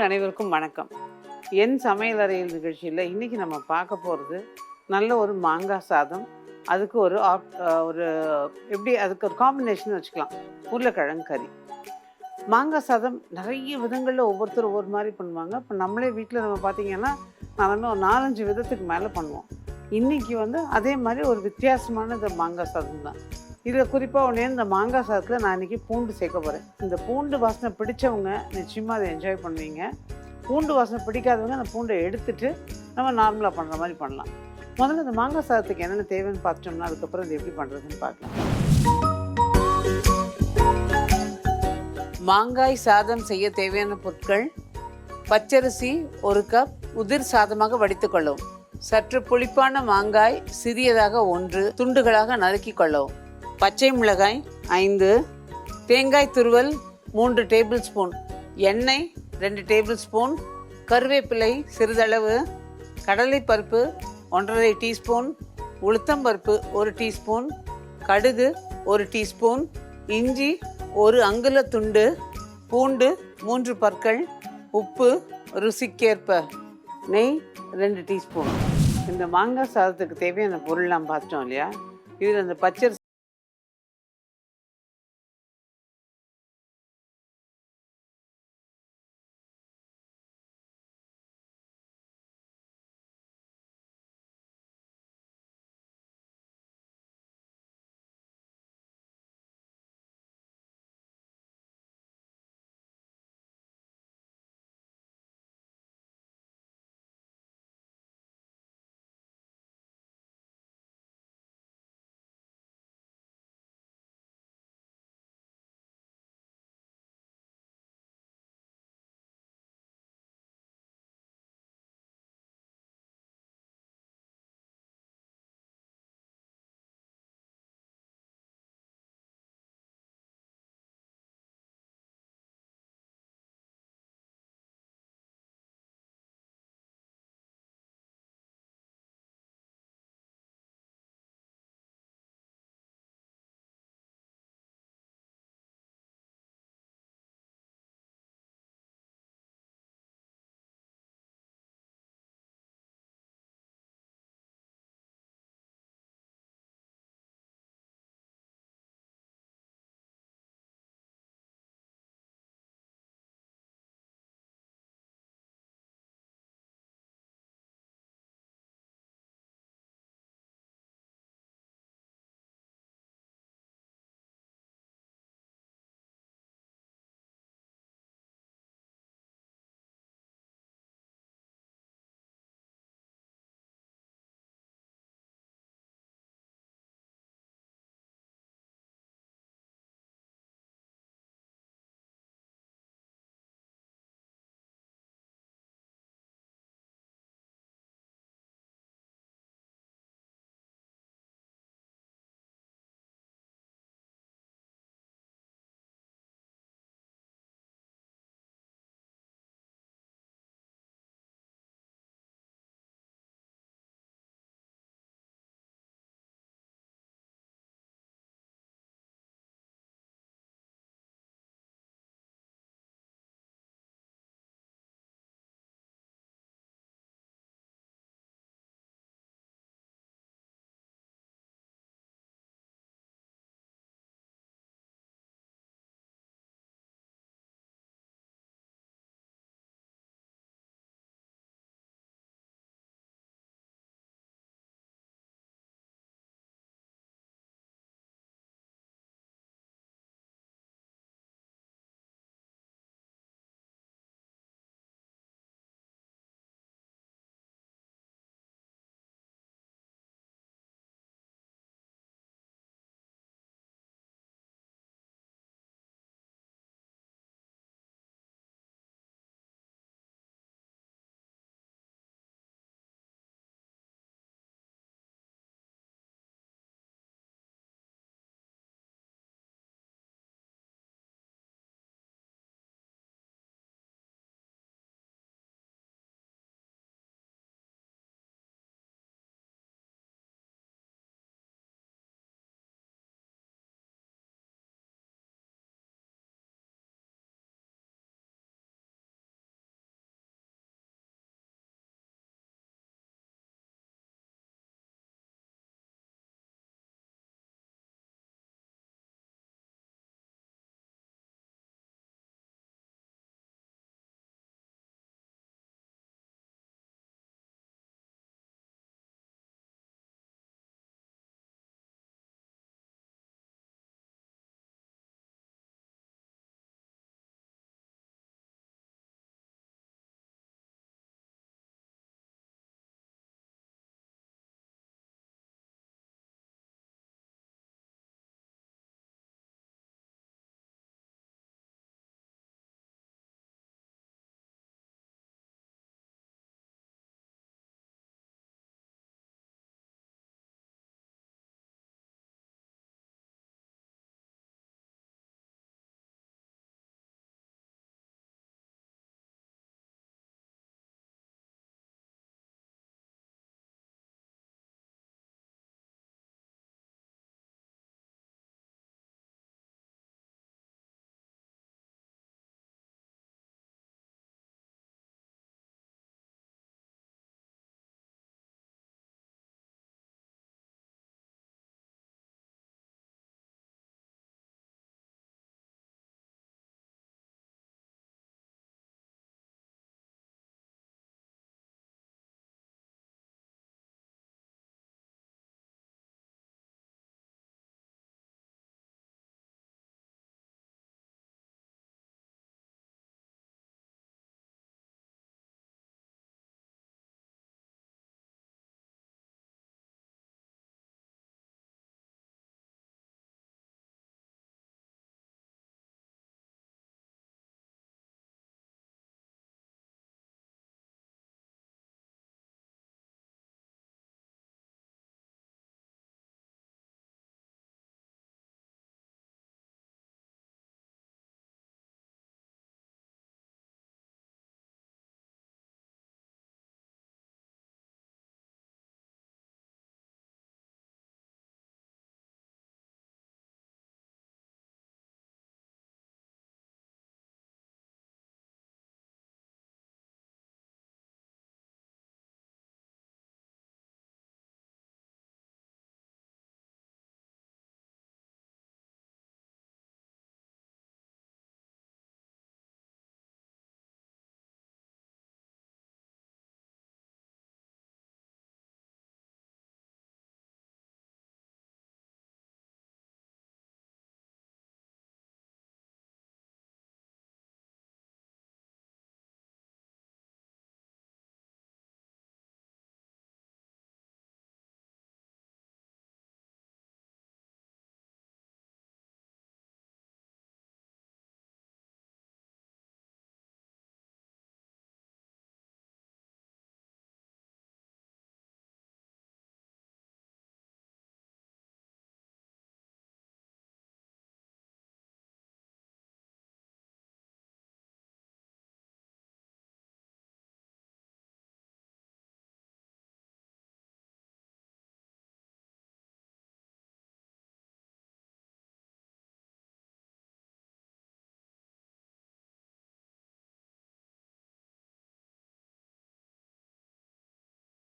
அனைவருக்கும் வணக்கம். என் சமையலறையில் நிகழ்ச்சியில் இன்றைக்கி நம்ம பார்க்க போகிறது நல்ல ஒரு மாங்காய் சாதம். அதுக்கு ஒரு எப்படி அதுக்கு ஒரு காம்பினேஷன் வச்சுக்கலாம், உருளைக்கிழங்கு கறி. மாங்காய் சாதம் நிறைய விதங்களில் ஒவ்வொருத்தர் ஒவ்வொரு மாதிரி பண்ணுவாங்க. இப்போ நம்மளே வீட்டில் நம்ம பார்த்திங்கன்னா நான் வந்து ஒரு 4-5 விதத்துக்கு மேலே பண்ணுவோம். இன்றைக்கி வந்து அதே மாதிரி ஒரு வித்தியாசமான இந்த மாங்காய் சாதம் தான். இதில் குறிப்பாக ஒன்று, இந்த மாங்காய் சாதத்தில் நான் இன்றைக்கி பூண்டு சேர்க்க போகிறேன். இந்த பூண்டு வாசனை பிடிச்சவங்க நிச்சயமாக அதை என்ஜாய் பண்ணுவீங்க. பூண்டு வாசனை பிடிக்காதவங்க அந்த பூண்டை எடுத்துகிட்டு நம்ம நார்மலாக பண்ணுற மாதிரி பண்ணலாம். முதல்ல இந்த மாங்காய் சாதத்துக்கு என்னென்ன தேவைன்னு பார்த்துட்டோம்னா அதுக்கப்புறம் இது எப்படி பண்ணுறதுன்னு பார்க்கலாம். மாங்காய் சாதம் செய்ய தேவையான பொருட்கள்: பச்சரிசி 1 கப், உதிர் சாதமாக வடித்து கொள்ளவும். சற்று புளிப்பான மாங்காய் சிறியதாக 1 துண்டுகளாக நறுக்கி கொள்ளவும். பச்சை மிளகாய் 5, தேங்காய் துருவல் 3 டேபிள் ஸ்பூன், எண்ணெய் 2 டேபிள் ஸ்பூன், கருவேப்பிலை சிறிதளவு, கடலைப்பருப்பு 1½ டீஸ்பூன், உளுத்தம்பருப்பு 1 டீஸ்பூன், கடுகு 1 டீஸ்பூன், இஞ்சி 1 அங்குல துண்டு, பூண்டு 3 பற்கள், உப்பு ருசிக்கேற்ப, நெய் 2 டீஸ்பூன். இந்த மாங்காய் சாதத்துக்கு தேவையான பொருள்லாம் பார்த்தோம் இல்லையா? இதில் அந்த பச்சரிசி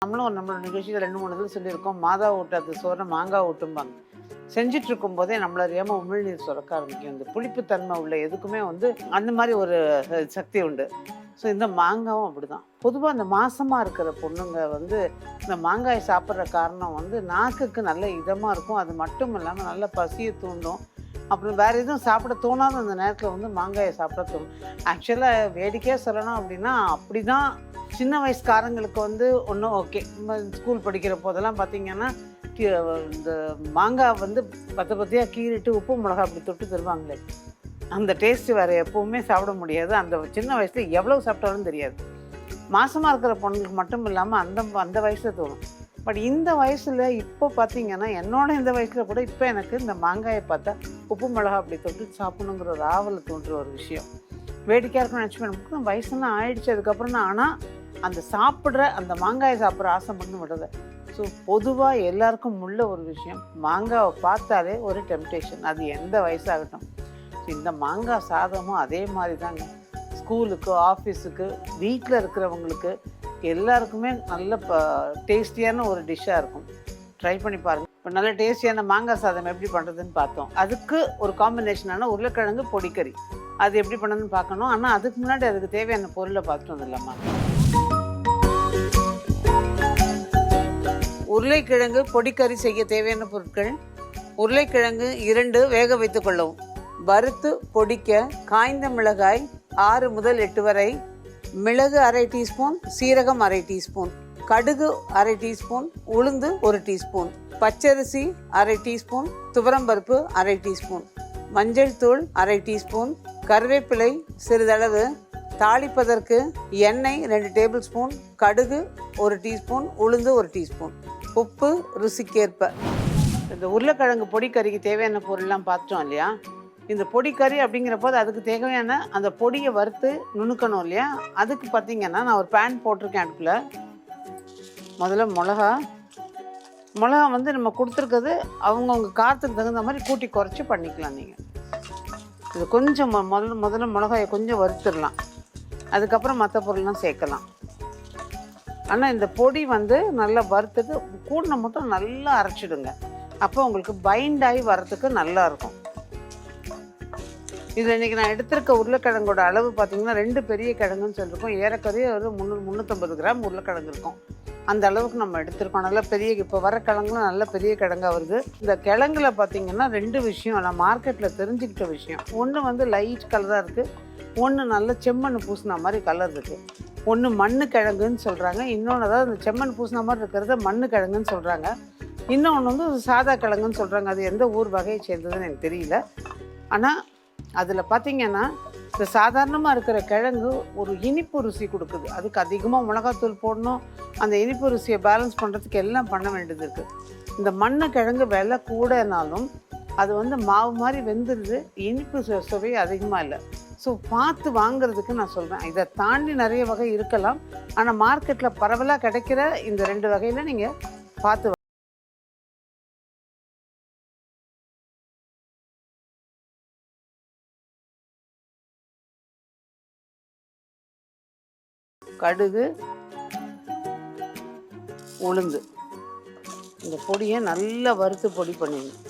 நம்மளும் நம்மளோட நிகழ்ச்சியில் 2-3 இதில் சொல்லியிருக்கோம், மாதா ஊட்டாத சோறை மாங்காய் ஊட்டும்பாங்க. செஞ்சுட்டு இருக்கும்போதே நம்மள அறியாமல் உமிழ்நீர் சுரக்க ஆரம்பிக்கும். இந்த புளிப்புத்தன்மை உள்ள எதுக்குமே வந்து அந்த மாதிரி ஒரு சக்தி உண்டு. ஸோ இந்த மாங்காவும் அப்படிதான். பொதுவாக இந்த மாசமாக இருக்கிற பொண்ணுங்க வந்து இந்த மாங்காய் சாப்பிட்ற காரணம் வந்து நாக்குக்கு நல்ல இதமாக இருக்கும். அது மட்டும் இல்லாமல் நல்ல பசியை தூண்டும். அப்புறம் வேறு எதுவும் சாப்பிட தோணாத அந்த நேரத்தில் வந்து மாங்காயை சாப்பிட தோணும். ஆக்சுவலாக வேடிக்கையாக சொல்லணும் அப்படின்னா அப்படி தான் சின்ன வயசுக்காரங்களுக்கு வந்து ஒன்றும் ஓகே. ஸ்கூல் படிக்கிற போதெல்லாம் பார்த்தீங்கன்னா இந்த மாங்காய் வந்து பத்தியாக கீறிட்டு உப்பு மிளகா அப்படி தொட்டு தருவாங்களே, அந்த டேஸ்ட்டு வேறு எப்போவுமே சாப்பிட முடியாது. அந்த சின்ன வயசில் எவ்வளோ சாப்பிட்டாலும் தெரியாது. மாசமாக இருக்கிற பொண்ணுங்களுக்கு மட்டும் இல்லாமல் அந்த வயசில் தோணும். பட் இந்த வயசில் இப்போ பார்த்தீங்கன்னா என்னோட இந்த வயசில் கூட இப்போ எனக்கு இந்த மாங்காயை பார்த்தா உப்பு மிளகா அப்படி தொட்டு சாப்பிடணுங்கிற ஒரு ஆவல் தோன்ற ஒரு விஷயம். வேடிக்கையாக இருக்குன்னு நினச்சிப்பேன். நமக்கு வயசுலாம் ஆயிடுச்சு அதுக்கப்புறம் தான். ஆனால் அந்த சாப்பிட்ற அந்த மாங்காயை சாப்பிட்ற ஆசை மட்டும் விடுறது. ஸோ பொதுவாக எல்லாருக்கும் உள்ள ஒரு விஷயம், மாங்காவை பார்த்தாலே ஒரு டெம்டேஷன். அது எந்த வயசாகட்டும். ஸோ இந்த மாங்காய் சாதமும் அதே மாதிரி தாங்க. ஸ்கூலுக்கு, ஆஃபீஸுக்கு, வீட்டில் இருக்கிறவங்களுக்கு எல்லாருக்குமே நல்ல டேஸ்டியான ஒரு டிஷ்ஷாக இருக்கும். ட்ரை பண்ணி பாருங்கள். இப்போ நல்ல டேஸ்டியான மாங்காய் சாதம் எப்படி பண்ணுறதுன்னு பார்த்தோம். அதுக்கு ஒரு காம்பினேஷனான உருளைக்கிழங்கு பொடிக்கறி அது எப்படி பண்ணுறதுன்னு பார்க்கணும். ஆனால் அதுக்கு முன்னாடி அதுக்கு தேவையான பொருளை பார்த்துட்டு வந்துடலாமா? உருளைக்கிழங்கு பொடிக்கறி செய்ய தேவையான பொருட்கள்: உருளைக்கிழங்கு 2 வேக வைத்துக் கொள்ளவும், வறுத்து பொடிக்க காய்ந்த மிளகாய் 6 முதல் 8 வரை, மிளகு அரை டீஸ்பூன், சீரகம் அரை டீஸ்பூன், கடுகு அரை டீஸ்பூன், உளுந்து 1 டீஸ்பூன், பச்சரிசி அரை டீஸ்பூன், துவரம்பருப்பு அரை டீஸ்பூன், மஞ்சள் தூள் அரை டீஸ்பூன், கருவேப்பிலை சிறிதளவு, தாளிப்பதற்கு எண்ணெய் 2 டேபிள் ஸ்பூன், கடுகு 1 டீஸ்பூன், உளுந்து 1 டீஸ்பூன், உப்பு ருசிக்கேற்ப. இந்த உருளைக்கிழங்கு பொடிக்கறிக்கு தேவையான பொருள்லாம் பார்த்தோம் இல்லையா? இந்த பொடிக்கறி அப்படிங்கிற போது அதுக்கு தேவையான அந்த பொடியை வறுத்து நுணுக்கணும் இல்லையா? அதுக்கு பார்த்தீங்கன்னா நான் ஒரு பேன் போட்டிருக்கேன் அடுப்பில். முதல்ல மிளகா வந்து நம்ம கொடுத்துருக்கிறது அவங்கவுங்க காரத்துக்கு தகுந்த மாதிரி கூட்டி குறைச்சி பண்ணிக்கலாம். நீங்கள் இது கொஞ்சம் முதல்ல மிளகாயை கொஞ்சம் வறுத்துடலாம். அதுக்கப்புறம் மற்ற பொருள்லாம் சேர்க்கலாம். ஆனால் இந்த பொடி வந்து நல்லா வறுத்துட்டு கூடின மட்டும் நல்லா அரைச்சிடுங்க. அப்போ உங்களுக்கு பைண்ட் ஆகி வரத்துக்கு நல்லா இருக்கும். இதில் இன்றைக்கி நான் எடுத்திருக்க உருளைக்கிழங்கோட அளவு பார்த்திங்கன்னா 2 பெரிய கிழங்குன்னு சொல்லியிருக்கோம். ஏறக்குறைய ஒரு 350 கிராம் உருளைக்கிழங்கு இருக்கும். அந்த அளவுக்கு நம்ம எடுத்திருக்கோம். நல்லா பெரிய, இப்போ வர கிழங்குலாம் நல்ல பெரிய கிழங்காக வருது. இந்த கிழங்குல பார்த்திங்கன்னா 2 விஷயம் நான் மார்க்கெட்டில் தெரிஞ்சுக்கிட்ட விஷயம். ஒன்று வந்து லைட் கலராக இருக்குது, ஒன்று நல்ல செம்மண் பூசின மாதிரி கலர் இருக்குது. ஒன்று மண்ணு கிழங்குன்னு சொல்கிறாங்க, இன்னொன்று அதாவது இந்த செம்மண் பூசின மாதிரி இருக்கிறத மண்ணு கிழங்குன்னு சொல்கிறாங்க. இன்னொன்று வந்து சாதா கிழங்குன்னு சொல்கிறாங்க. அது எந்த ஊர் வகையை சேர்ந்ததுன்னு எனக்கு தெரியல. ஆனால் அதில் பார்த்திங்கன்னா இந்த சாதாரணமாக இருக்கிற கிழங்கு ஒரு இனிப்பு ருசி கொடுக்குது. அதுக்கு அதிகமாக மிளகாத்தூள் போடணும். அந்த இனிப்பு ருசியை பேலன்ஸ் பண்ணுறதுக்கு எல்லாம் பண்ண வேண்டியது இருக்குது. இந்த மண்ணு கிழங்கு விலை கூடனாலும் அது வந்து மாவு மாதிரி வெந்துடுது. இனிப்பு சுவை அதிகமாக இல்லை. ஸோ பார்த்து வாங்கிறதுக்கு நான் சொல்கிறேன். இதை தாண்டி நிறைய வகை இருக்கலாம். ஆனால் மார்க்கெட்டில் பரவலாக கிடைக்கிற இந்த 2 வகையில் நீங்கள் பார்த்து. கடுகு, உளுந்து இந்த பொடியை நல்லா வறுத்து பொடி பண்ணிடணும்.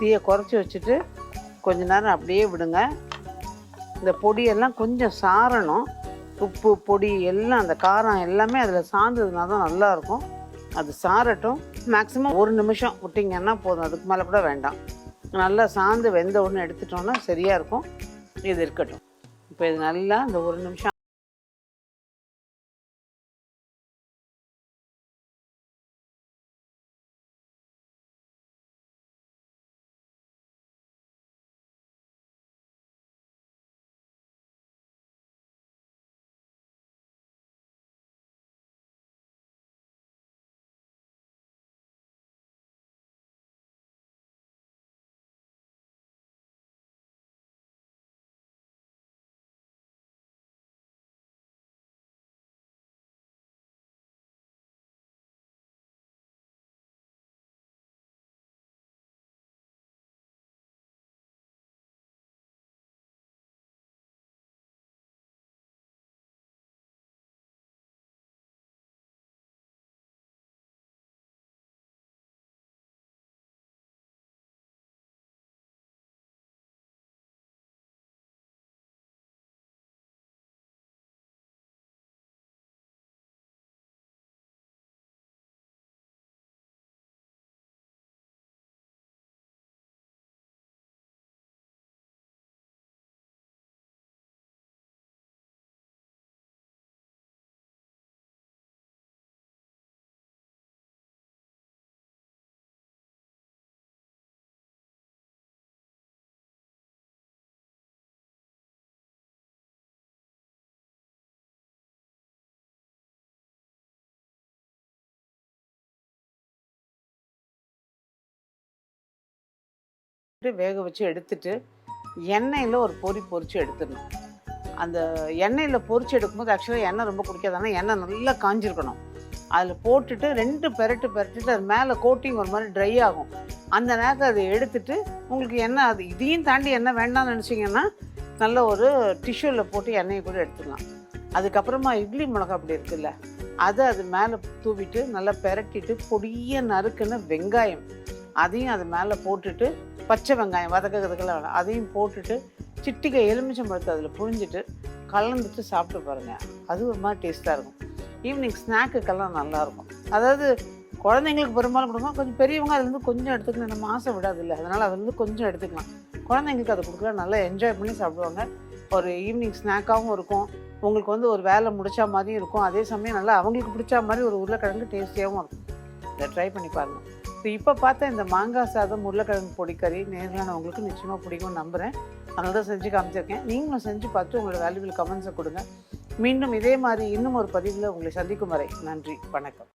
தீயை குறைச்சி வச்சுட்டு கொஞ்ச நேரம் அப்படியே விடுங்க. இந்த பொடியெல்லாம் கொஞ்சம் சாரணும். உப்பு பொடி எல்லாம் அந்த காரம் எல்லாமே அதில் சார்ந்ததுனா தான் நல்லாயிருக்கும். அது சாரட்டும். மேக்ஸிமம் 1 நிமிஷம் விட்டிங்கன்னா போதும், அதுக்கு மேலே கூட வேண்டாம். நல்லா சாந்து வெந்த உடனே எடுத்துட்டோன்னா சரியாக இருக்கும். இது இருக்கட்டும். இப்போ இது நல்லா இந்த 1 நிமிஷம் வேக வச்சு எடுத்துட்டு எண்ணெயில் ஒரு பொரிச்சு எடுத்துடணும். அந்த எண்ணெயில் பொரிச்சு எடுக்கும்போது ஆக்சுவலாக எண்ணெய் ரொம்ப குடிக்காதானா எண்ணெய் நல்லா காஞ்சிருக்கணும். அதில் போட்டுட்டு 2 பெரட்டுட்டு அது மேலே கோட்டிங் ஒரு மாதிரி ட்ரை ஆகும். அந்த நேரத்தை அதை எடுத்துட்டு உங்களுக்கு எண்ணெய் அது இதையும் தாண்டி எண்ணெய் வேண்டாம்னு நினச்சிங்கன்னா நல்ல ஒரு டிஷ்யூவில் போட்டு எண்ணெயை கூட எடுத்துக்கலாம். அதுக்கப்புறமா இட்லி மிளகா அப்படி இருக்குல்ல, அதை அது மேலே தூவிட்டு நல்லா பெரட்டிட்டு பொடியை நறுக்குன்னு வெங்காயம் அதையும் அது மேலே போட்டுட்டு, பச்சை வெங்காயம் வதக்கிறதுக்கெல்லாம் வேணாம், அதையும் போட்டுட்டு சிட்டிகை எலுமிச்சம்பழத்தை அதில் புழிஞ்சிட்டு கலந்துட்டு சாப்பிட்டு பாருங்கள். அது ஒரு மாதிரி டேஸ்ட்டாக இருக்கும். ஈவினிங் ஸ்நாக்குக்கெல்லாம் நல்லாயிருக்கும். அதாவது குழந்தைங்களுக்கு பெரும்பாலும் கொடுக்கலாம். கொஞ்சம் பெரியவங்க அதுலேருந்து கொஞ்சம் எடுத்துக்கலாம். நம்ம ஆசை விடாது இல்லை, அதனால் அதுலேருந்து கொஞ்சம் எடுத்துக்கலாம். குழந்தைங்களுக்கு அதை கொடுக்கலாம், நல்லா என்ஜாய் பண்ணி சாப்பிடுவாங்க. ஒரு ஈவினிங் ஸ்நாக்காகவும் இருக்கும். உங்களுக்கு வந்து ஒரு வேலை முடிச்சா மாதிரியும் இருக்கும். அதே சமயம் நல்லா அவங்களுக்கு பிடிச்ச மாதிரி ஒரு உருளைக்கிழங்கு டேஸ்டியாகவும் இருக்கும். இதை ட்ரை பண்ணி பாருங்கள். இப்போ பார்த்தா இந்த மாங்காய் சாதம் உருளைக்கிழங்கு பொடிக்கறி நேரில் உங்களுக்கு நிச்சயமாக பிடிக்கும்னு நம்புகிறேன். அதனால தான் செஞ்சு காமிச்சிருக்கேன். நீங்களும் செஞ்சு பார்த்து உங்களோட வேல்யூபிள் கமெண்ட்ஸை கொடுங்க. மீண்டும் இதே மாதிரி இன்னும் ஒரு பதிவில் உங்களை சந்திக்கும் வரை நன்றி, வணக்கம்.